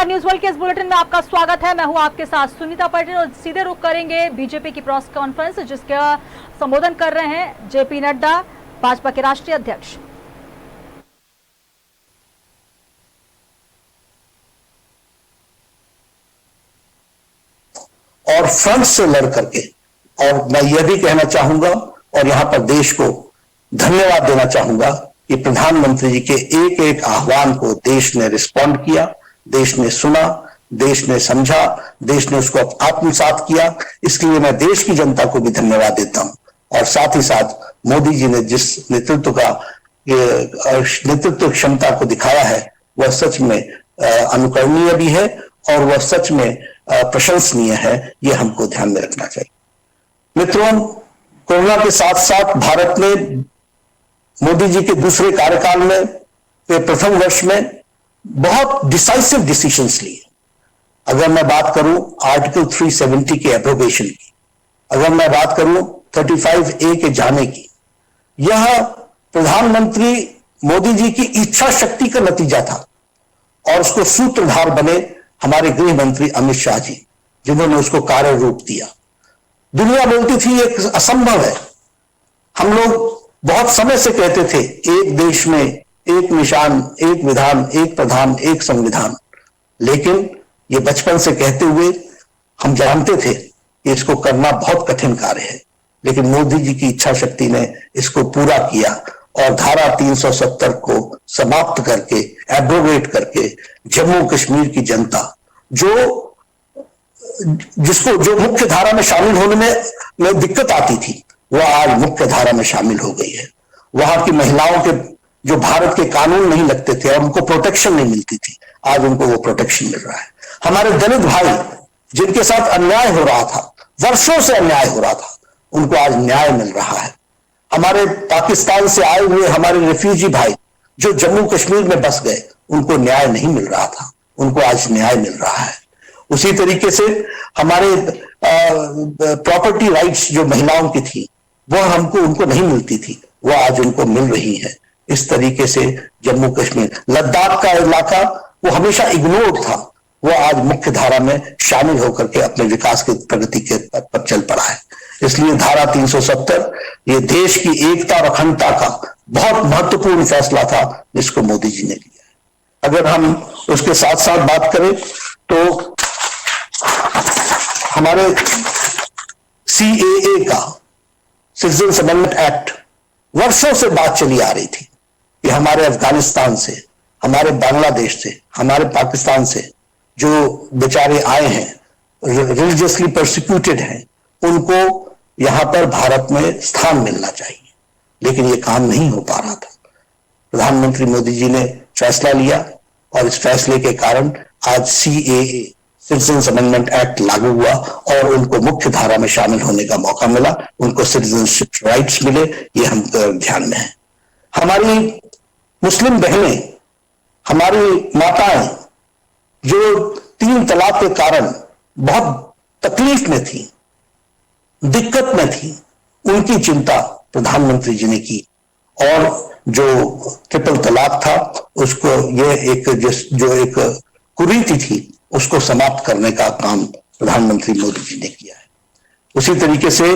नमस्कार, news world के इस बुलेटिन में आपका स्वागत है। मैं हूं आपके साथ सुनीता पटेल और सीधे रुख करेंगे बीजेपी की प्रेस कॉन्फ्रेंस, जिसका संबोधन कर रहे हैं जेपी नड्डा, भाजपा के राष्ट्रीय अध्यक्ष। और फ्रंट से लड़ करके, और मैं यह भी कहना चाहूंगा और यहां पर देश को धन्यवाद देना चाहूंगा कि प्रधानमंत्री जी के एक एक आह्वान को देश ने रिस्पॉन्ड किया, देश ने सुना, देश ने समझा, देश ने उसको आत्मसात किया। इसलिए मैं देश की जनता को भी धन्यवाद देता हूं। और साथ ही साथ मोदी जी ने जिस नेतृत्व क्षमता को दिखाया है, वह सच में अनुकरणीय भी है और वह सच में प्रशंसनीय है। यह हमको ध्यान में रखना चाहिए। मित्रों, कोरोना के साथ साथ भारत ने मोदी जी के दूसरे कार्यकाल में, प्रथम वर्ष में बहुत डिसाइसिव डिसीजंस लिए। अगर मैं बात करूं आर्टिकल 370 के एब्रोगेशन की, अगर मैं बात करूं 35A के जाने की, यह प्रधानमंत्री मोदी जी की इच्छा शक्ति का नतीजा था और उसको सूत्रधार बने हमारे गृह मंत्री अमित शाह जी, जिन्होंने उसको कार्य रूप दिया। दुनिया बोलती थी ये असंभव है। हम लोग बहुत समय से कहते थे एक देश में एक निशान, एक विधान, एक प्रधान, एक संविधान, लेकिन ये बचपन से कहते हुए हम जानते थे कि इसको करना बहुत कठिन कार्य है। लेकिन मोदी जी की इच्छा शक्ति ने इसको पूरा किया और धारा 370 को समाप्त करके, एब्रोगेट करके, जम्मू कश्मीर की जनता जो मुख्य धारा में शामिल होने में दिक्कत आती थी, वह आज मुख्य धारा में शामिल हो गई है। वहां की महिलाओं के जो भारत के कानून नहीं लगते थे और उनको प्रोटेक्शन नहीं मिलती थी, आज उनको वो प्रोटेक्शन मिल रहा है। हमारे दलित भाई जिनके साथ अन्याय हो रहा था, वर्षों से अन्याय हो रहा था, उनको आज न्याय मिल रहा है। हमारे पाकिस्तान से आए हुए हमारे रिफ्यूजी भाई जो जम्मू कश्मीर में बस गए, उनको न्याय नहीं मिल रहा था, उनको आज न्याय मिल रहा है। उसी तरीके से हमारे प्रॉपर्टी राइट्स जो महिलाओं की थी, वह उनको नहीं मिलती थी, वह आज उनको मिल रही है। इस तरीके से जम्मू कश्मीर, लद्दाख का इलाका वो हमेशा इग्नोर्ड था, वो आज मुख्य धारा में शामिल होकर के अपने विकास की प्रगति के पथ पर चल पड़ा है। इसलिए धारा 370 ये देश की एकता और अखंडता का बहुत महत्वपूर्ण फैसला था, जिसको मोदी जी ने लिया है। अगर हम उसके साथ साथ बात करें तो हमारे CAA का, सिटीजन अमेंडमेंट एक्ट, वर्षों से बात चली आ रही थी कि हमारे अफगानिस्तान से, हमारे बांग्लादेश से, हमारे पाकिस्तान से जो बेचारे आए हैं, रिलीजियसली परसिक्यूटेड हैं, उनको यहां पर भारत में स्थान मिलना चाहिए। लेकिन यह काम नहीं हो पा रहा था। प्रधानमंत्री मोदी जी ने फैसला लिया और इस फैसले के कारण आज CAA, सिटीजन अमेंडमेंट एक्ट लागू हुआ और उनको मुख्य धारा में शामिल होने का मौका मिला, उनको सिटीजनशिप राइट्स मिले। ये हम ध्यान में है। हमारी मुस्लिम बहनें, हमारी माताएं जो 3 तलाक के कारण बहुत तकलीफ में थी, दिक्कत में थी, उनकी चिंता प्रधानमंत्री जी ने की और जो ट्रिपल तलाक था उसको, यह एक कुरीति थी, उसको समाप्त करने का काम प्रधानमंत्री मोदी जी ने किया है। उसी तरीके से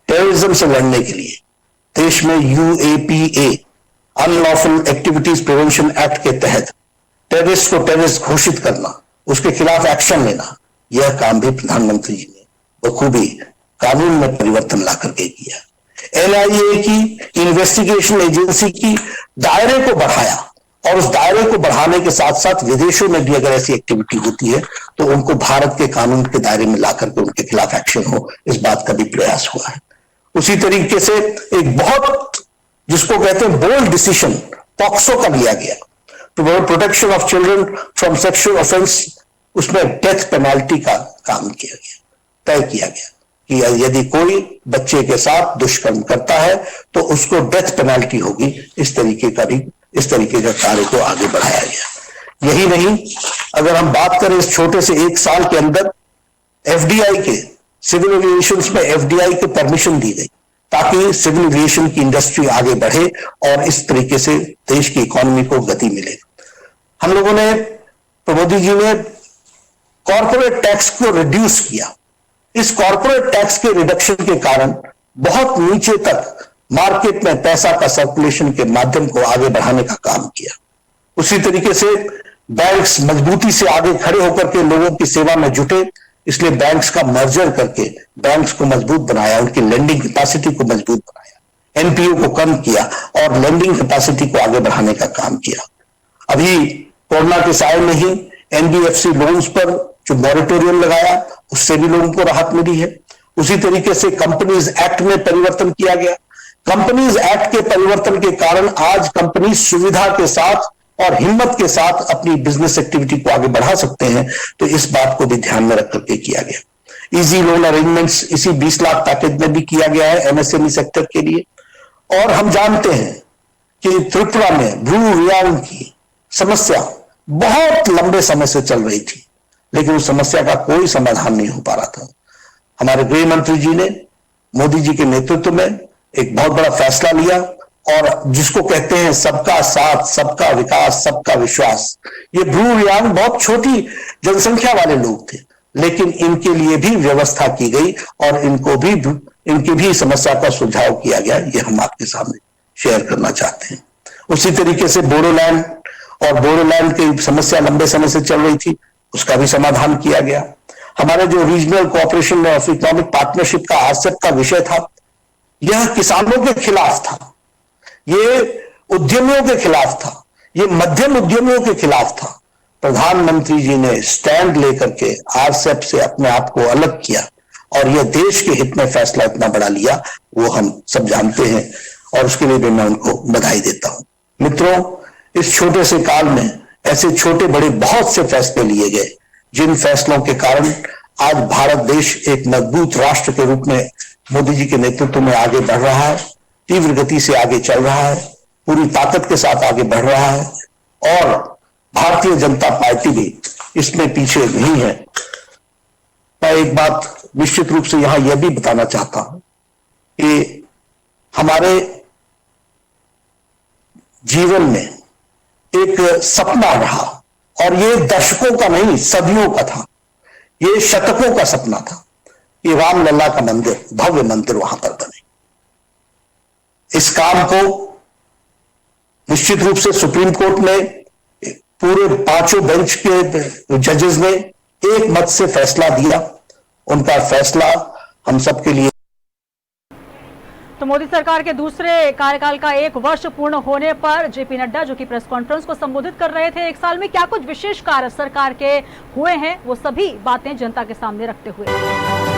टेररिज्म से लड़ने के लिए देश में UAPA, unlawful activities prevention act के तहत टेररिस्ट को टेररिस्ट घोषित करना, उसके खिलाफ एक्शन लेना, यह काम भी प्रधानमंत्री जी ने बखूबी कानून में परिवर्तन ला करके किया। NIA की, इन्वेस्टिगेशन एजेंसी की दायरे को बढ़ाया और उस दायरे को बढ़ाने के साथ साथ विदेशों में भी अगर ऐसी एक्टिविटी होती है तो उनको भारत के कानून के दायरे में ला करके उनके खिलाफ एक्शन हो, इस बात का भी प्रयास हुआ है। उसी तरीके से एक बहुत, जिसको कहते हैं बोल्ड डिसीजन, पॉक्सो का लिया गया, protection of children from sexual offence, उसमें डेथ पेनाल्टी का काम किया गया, तय किया गया कि यदि कोई बच्चे के साथ दुष्कर्म करता है तो उसको डेथ पेनाल्टी होगी। इस तरीके का कार्य को आगे बढ़ाया गया। यही नहीं, अगर हम बात करें इस छोटे से 1 साल के अंदर FDI के, सिविल एविएशन में FDI के परमिशन दी गई ताकि सिविल एविएशन की इंडस्ट्री आगे बढ़े और इस तरीके से देश की इकोनॉमी को गति मिले। हम लोगों ने, मोदी जी ने कॉर्पोरेट टैक्स को रिड्यूस किया। इस कॉर्पोरेट टैक्स के रिडक्शन के कारण बहुत नीचे तक मार्केट में पैसा का सर्कुलेशन के माध्यम को आगे बढ़ाने का काम किया। उसी तरीके से बैंक्स मजबूती से आगे खड़े होकर के लोगों की सेवा में जुटे, इसलिए बैंक्स का मर्जर करके बैंक्स को मजबूत बनाया, उनकी लेंडिंग कैपेसिटी को मजबूत बनाया, एनपीओ को कम किया और लेंडिंग कैपेसिटी को आगे बढ़ाने का काम किया। अभी कोरोना के साय में ही एनबीएफसी लोन्स पर जो मॉरिटोरियम लगाया, उससे भी लोगों को राहत मिली है। उसी तरीके से कंपनीज एक्ट में परिवर्तन किया गया। कंपनीज एक्ट के परिवर्तन के कारण आज कंपनी सुविधा के साथ और हिम्मत के साथ अपनी बिजनेस एक्टिविटी को आगे बढ़ा सकते हैं, तो इस बात को भी ध्यान में रख करके किया गया। इजी लोन अरेंजमेंट्स इसी 20 लाख पैकेज में भी किया गया है एमएसएमई सेक्टर के लिए। और हम जानते हैं कि त्रिपुरा में ब्रू रियांग की समस्या बहुत लंबे समय से चल रही थी, लेकिन उस समस्या का कोई समाधान नहीं हो पा रहा था। हमारे गृह मंत्री जी ने मोदी जी के नेतृत्व में एक बहुत बड़ा फैसला लिया, और जिसको कहते हैं सबका साथ, सबका विकास, सबका विश्वास। ये ब्रू रियांग बहुत छोटी जनसंख्या वाले लोग थे, लेकिन इनके लिए भी व्यवस्था की गई और इनकी भी समस्या का सुझाव किया गया। ये हम आपके सामने शेयर करना चाहते हैं। उसी तरीके से बोडोलैंड की समस्या लंबे समय से चल रही थी, उसका भी समाधान किया गया। हमारे जो regional cooperation of economic partnership का आरसेप का विषय था, यह किसानों के खिलाफ था, ये उद्यमियों के खिलाफ था, ये मध्यम उद्यमियों के खिलाफ था। प्रधानमंत्री जी ने स्टैंड लेकर के आरसेप से अपने आप को अलग किया और यह देश के हित में फैसला इतना बड़ा लिया, वो हम सब जानते हैं, और उसके लिए भी मैं उनको बधाई देता हूं। मित्रों, इस छोटे से काल में ऐसे छोटे बड़े बहुत से फैसले लिए गए, जिन फैसलों के कारण आज भारत देश एक मजबूत राष्ट्र के रूप में मोदी जी के नेतृत्व में आगे बढ़ रहा है, तीव्र गति से आगे चल रहा है, पूरी ताकत के साथ आगे बढ़ रहा है, और भारतीय जनता पार्टी भी इसमें पीछे नहीं है। मैं एक बात निश्चित रूप से यहां यह भी बताना चाहता हूं कि हमारे जीवन में एक सपना रहा, और ये दशकों का नहीं, सदियों का था, ये शतकों का सपना था कि रामलला का मंदिर, भव्य मंदिर वहां पर बने। इस काम को निश्चित रूप से सुप्रीम कोर्ट ने पूरे 5 बेंच के जजेस ने एक मत से फैसला दिया। उनका फैसला हम सबके लिए। तो मोदी सरकार के दूसरे कार्यकाल का 1 वर्ष पूर्ण होने पर जेपी नड्डा, जो कि प्रेस कॉन्फ्रेंस को संबोधित कर रहे थे, 1 साल में क्या कुछ विशेष कार्य सरकार के हुए हैं, वो सभी बातें जनता के सामने रखते हुए।